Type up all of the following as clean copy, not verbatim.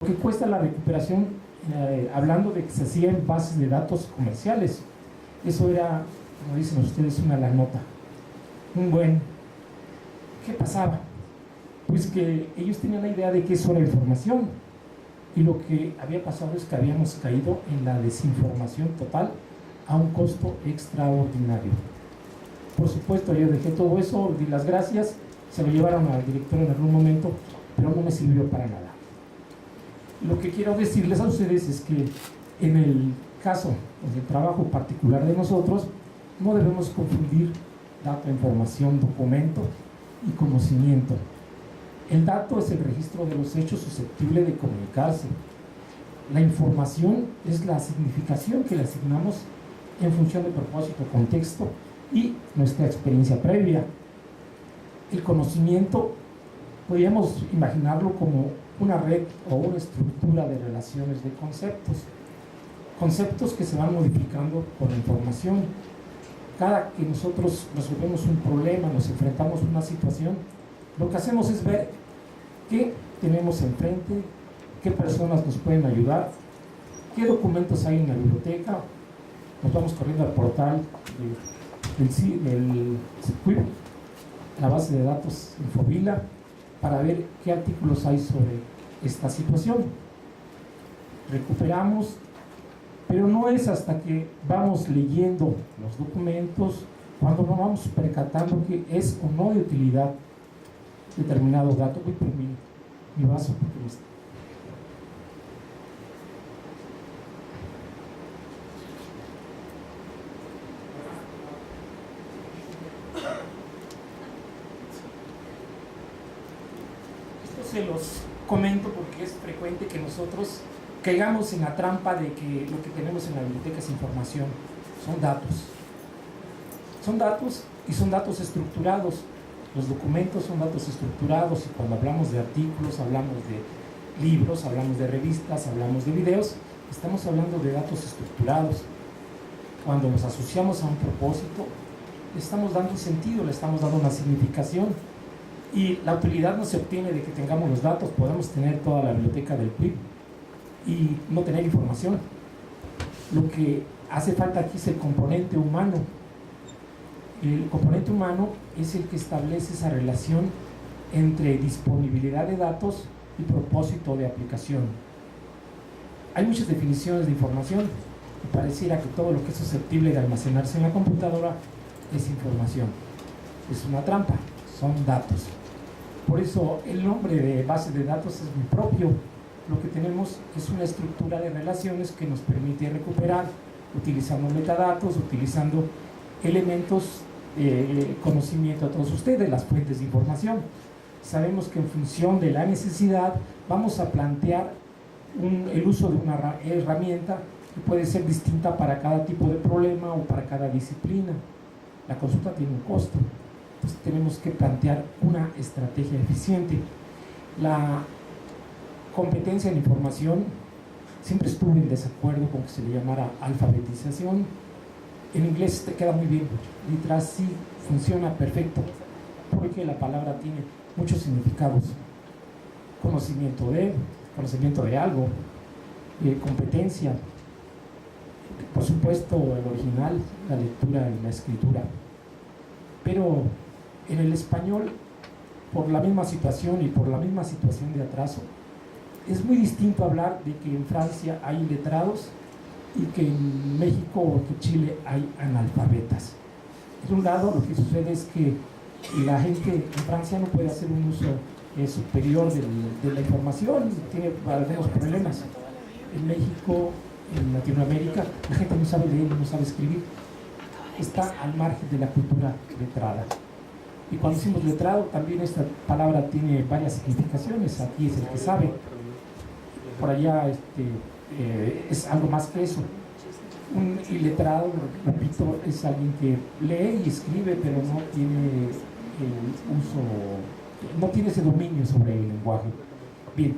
Lo que cuesta la recuperación, hablando de que se hacía en bases de datos comerciales, eso era, como dicen ustedes, una la nota, un buen. ¿Qué pasaba? Pues que ellos tenían la idea de que eso era información, y lo que había pasado es que habíamos caído en la desinformación total a un costo extraordinario. Por supuesto, yo dejé todo eso, di las gracias, se lo llevaron al director en algún momento, pero no me sirvió para nada. Lo que quiero decirles a ustedes es que en el caso del trabajo particular de nosotros, no debemos confundir dato, información, documento y conocimiento. El dato es el registro de los hechos susceptible de comunicarse. La información es la significación que le asignamos en función de propósito, contexto y nuestra experiencia previa. El conocimiento podríamos imaginarlo como una red o una estructura de relaciones de conceptos que se van modificando con la información. Cada que nosotros resolvemos un problema, nos enfrentamos a una situación, lo que hacemos es ver qué tenemos enfrente, qué personas nos pueden ayudar, qué documentos hay en la biblioteca. Nos vamos corriendo al portal del CIPIB, la base de datos Infovila, para ver qué artículos hay sobre esta situación. Recuperamos, pero no es hasta que vamos leyendo los documentos cuando nos vamos percatando que es o no de utilidad determinado dato. Voy por mi vaso porque esto se los comento porque es frecuente que nosotros caigamos en la trampa de que lo que tenemos en la biblioteca es información. Son datos. Son datos y son datos estructurados. Los documentos son datos estructurados y cuando hablamos de artículos, hablamos de libros, hablamos de revistas, hablamos de videos, estamos hablando de datos estructurados. Cuando nos asociamos a un propósito, le estamos dando un sentido, le estamos dando una significación. Y la utilidad no se obtiene de que tengamos los datos. Podemos tener toda la biblioteca del PIB y no tener información. Lo que hace falta aquí es el componente humano. El componente humano es el que establece esa relación entre disponibilidad de datos y propósito de aplicación. Hay muchas definiciones de información y pareciera que todo lo que es susceptible de almacenarse en la computadora es información. Es una trampa, son datos. Por eso el nombre de base de datos es muy propio. Lo que tenemos es una estructura de relaciones que nos permite recuperar, utilizando metadatos, utilizando elementos de conocimiento a todos ustedes, las fuentes de información. Sabemos que en función de la necesidad vamos a plantear el uso de una herramienta que puede ser distinta para cada tipo de problema o para cada disciplina. La consulta tiene un costo. Entonces tenemos que plantear una estrategia eficiente. La competencia en información, siempre estuve en desacuerdo con que se le llamara alfabetización. En inglés te queda muy bien, literacy funciona perfecto, porque la palabra tiene muchos significados. Conocimiento de algo, competencia, por supuesto el original, la lectura y la escritura. Pero en el español, por la misma situación y por la misma situación de atraso, es muy distinto hablar de que en Francia hay letrados y que en México o que Chile hay analfabetas. De un lado, lo que sucede es que la gente en Francia no puede hacer un uso superior de la información, tiene algunos problemas. En México, en Latinoamérica, la gente no sabe leer, no sabe escribir. Está al margen de la cultura letrada. Y cuando decimos letrado, también esta palabra tiene varias significaciones. Aquí es el que sabe. Por allá es algo más que eso. Un iletrado, repito, es alguien que lee y escribe, pero no tiene el uso, no tiene ese dominio sobre el lenguaje. Bien,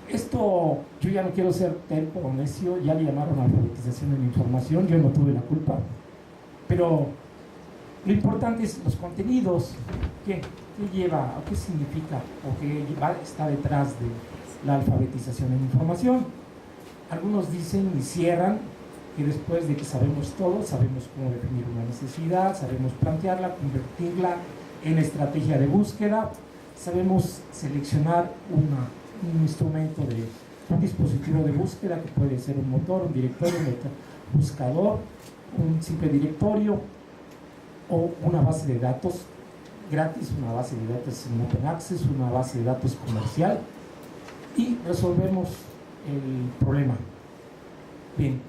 esto yo ya no quiero ser terco o necio, ya le llamaron alfabetización en información, yo no tuve la culpa, pero lo importante es los contenidos, qué lleva, o qué significa, o qué está detrás la alfabetización en información. Algunos dicen y cierran que después de que sabemos todo, sabemos cómo definir una necesidad, sabemos plantearla, convertirla en estrategia de búsqueda, sabemos seleccionar un instrumento un dispositivo de búsqueda que puede ser un motor, un directorio, un buscador, un simple directorio o una base de datos gratis, una base de datos en Open Access, una base de datos comercial, y resolvemos el problema. Bien,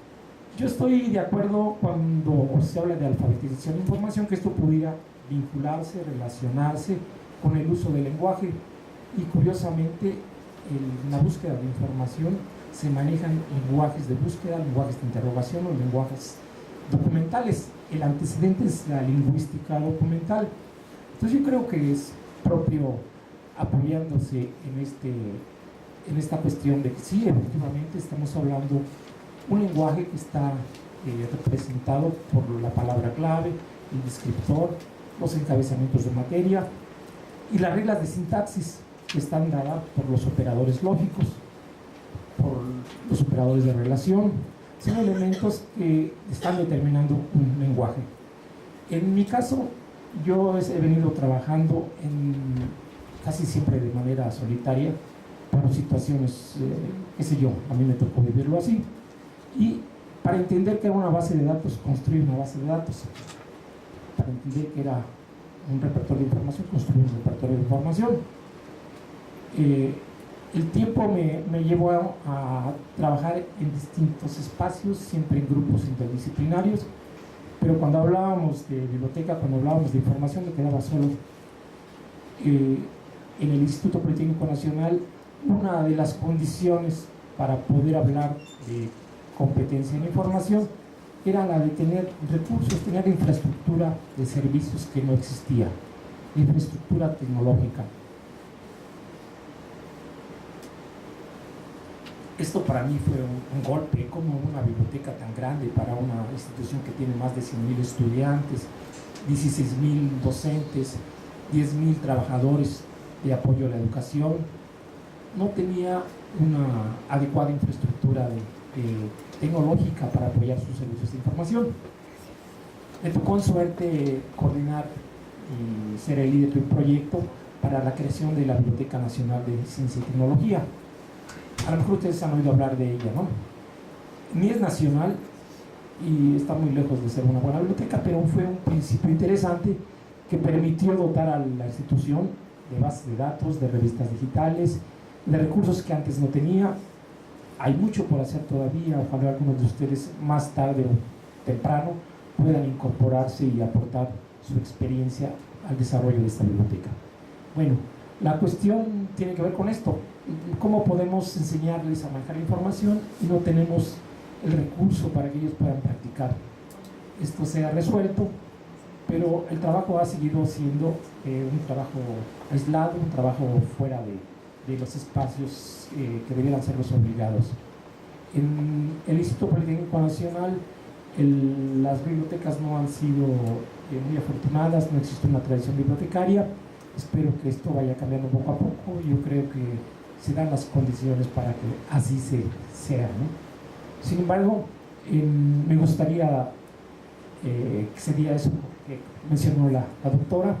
yo estoy de acuerdo cuando se habla de alfabetización de información, que esto pudiera vincularse, relacionarse con el uso del lenguaje, y curiosamente en la búsqueda de información se manejan lenguajes de búsqueda, lenguajes de interrogación o lenguajes documentales. El antecedente es la lingüística documental. Entonces yo creo que es propio, apoyándose en esta cuestión de que sí, efectivamente estamos hablando un lenguaje que está representado por la palabra clave, el descriptor, los encabezamientos de materia y las reglas de sintaxis que están dadas por los operadores lógicos, por los operadores de relación. Son elementos que están determinando un lenguaje. En mi caso, yo he venido trabajando casi siempre de manera solitaria por situaciones, qué sé yo, a mí me tocó vivirlo así. Y para entender que era una base de datos, construir una base de datos. Para entender que era un repertorio de información, construir un repertorio de información. El tiempo me llevó a trabajar en distintos espacios, siempre en grupos interdisciplinarios, pero cuando hablábamos de biblioteca, cuando hablábamos de información, me quedaba solo. En el Instituto Politécnico Nacional, una de las condiciones para poder hablar de competencia en información era la de tener recursos, tener infraestructura de servicios que no existía, infraestructura tecnológica. Esto para mí fue un golpe, como una biblioteca tan grande para una institución que tiene más de 100.000 estudiantes, 16.000 docentes, 10.000 trabajadores de apoyo a la educación, no tenía una adecuada infraestructura tecnológica para apoyar sus servicios de información. Me tocó en suerte coordinar y ser el líder de un proyecto para la creación de la Biblioteca Nacional de Ciencia y Tecnología. A lo mejor ustedes han oído hablar de ella, ¿no? Ni es nacional y está muy lejos de ser una buena biblioteca, pero fue un principio interesante que permitió dotar a la institución de bases de datos, de revistas digitales, de recursos que antes no tenía. Hay mucho por hacer todavía, ojalá algunos de ustedes más tarde o temprano puedan incorporarse y aportar su experiencia al desarrollo de esta biblioteca. Bueno, la cuestión tiene que ver con esto. ¿Cómo podemos enseñarles a manejar la información y no tenemos el recurso para que ellos puedan practicar? Esto se ha resuelto, pero el trabajo ha seguido siendo un trabajo aislado, un trabajo fuera de los espacios que debieran ser los obligados. En el Instituto Politécnico Nacional, las bibliotecas no han sido muy afortunadas, no existe una tradición bibliotecaria. Espero que esto vaya cambiando poco a poco. Yo creo que se dan las condiciones para que así sea, ¿no? Sin embargo, me gustaría que sería eso que mencionó la doctora,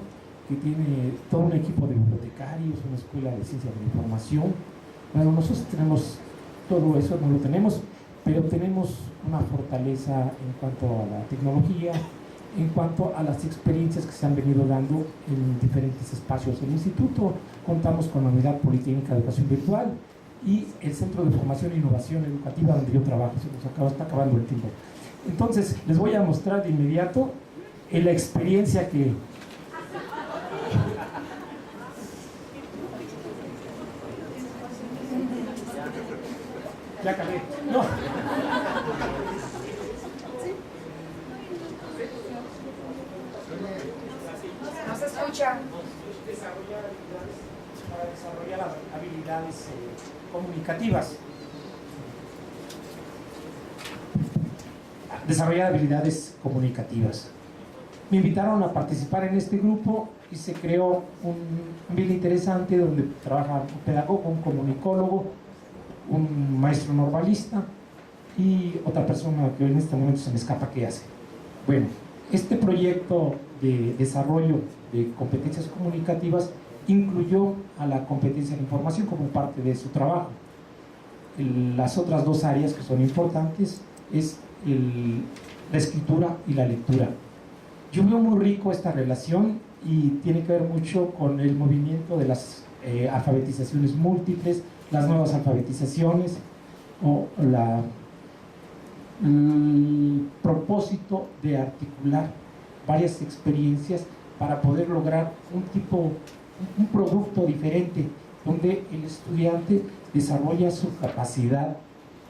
que tiene todo un equipo de bibliotecarios, una escuela de ciencia de la información. Bueno, nosotros tenemos todo eso, no lo tenemos, pero tenemos una fortaleza en cuanto a la tecnología, en cuanto a las experiencias que se han venido dando en diferentes espacios del instituto. Contamos con la Unidad Politécnica de Educación Virtual y el Centro de Formación e Innovación Educativa donde yo trabajo. Está acabando el tiempo. Entonces, les voy a mostrar de inmediato la experiencia que... Ya acabé. No. No se escucha. Para desarrollar habilidades comunicativas. Desarrollar habilidades comunicativas. Me invitaron a participar en este grupo y se creó un ambiente interesante donde trabaja un pedagogo, un comunicólogo, un maestro normalista y otra persona que en este momento se me escapa qué hace. Bueno, este proyecto de desarrollo de competencias comunicativas incluyó a la competencia de información como parte de su trabajo. Las otras dos áreas que son importantes es la escritura y la lectura. Yo veo muy rico esta relación y tiene que ver mucho con el movimiento de las alfabetizaciones múltiples, las nuevas alfabetizaciones o el propósito de articular varias experiencias para poder lograr un producto diferente donde el estudiante desarrolla su capacidad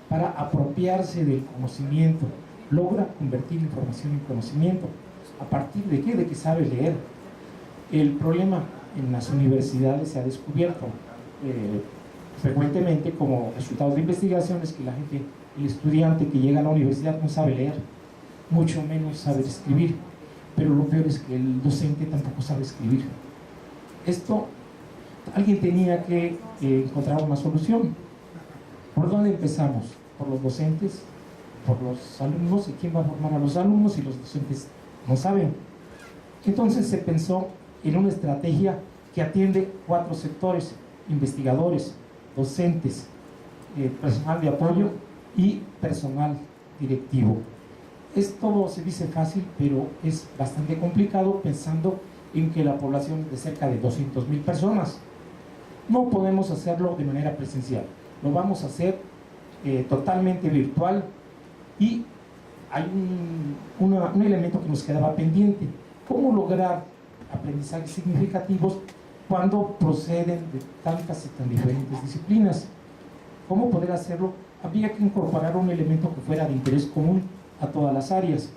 para apropiarse del conocimiento, logra convertir información en conocimiento. ¿A partir de qué? De que sabe leer. El problema en las universidades se ha descubierto frecuentemente como resultado de investigaciones que el estudiante que llega a la universidad no sabe leer, mucho menos sabe escribir, pero lo peor es que el docente tampoco sabe escribir. Esto, alguien tenía que encontrar una solución. ¿Por dónde empezamos? ¿Por los docentes? ¿Por los alumnos? ¿Y quién va a formar a los alumnos si los docentes no saben? Entonces se pensó en una estrategia que atiende 4 sectores: investigadores, docentes, personal de apoyo y personal directivo. Esto se dice fácil, pero es bastante complicado pensando en que la población es de cerca de 200,000 personas. No podemos hacerlo de manera presencial, lo vamos a hacer totalmente virtual, y hay un elemento que nos quedaba pendiente: ¿cómo lograr aprendizajes significativos cuando proceden de tantas y tan diferentes disciplinas? ¿Cómo poder hacerlo? Había que incorporar un elemento que fuera de interés común a todas las áreas.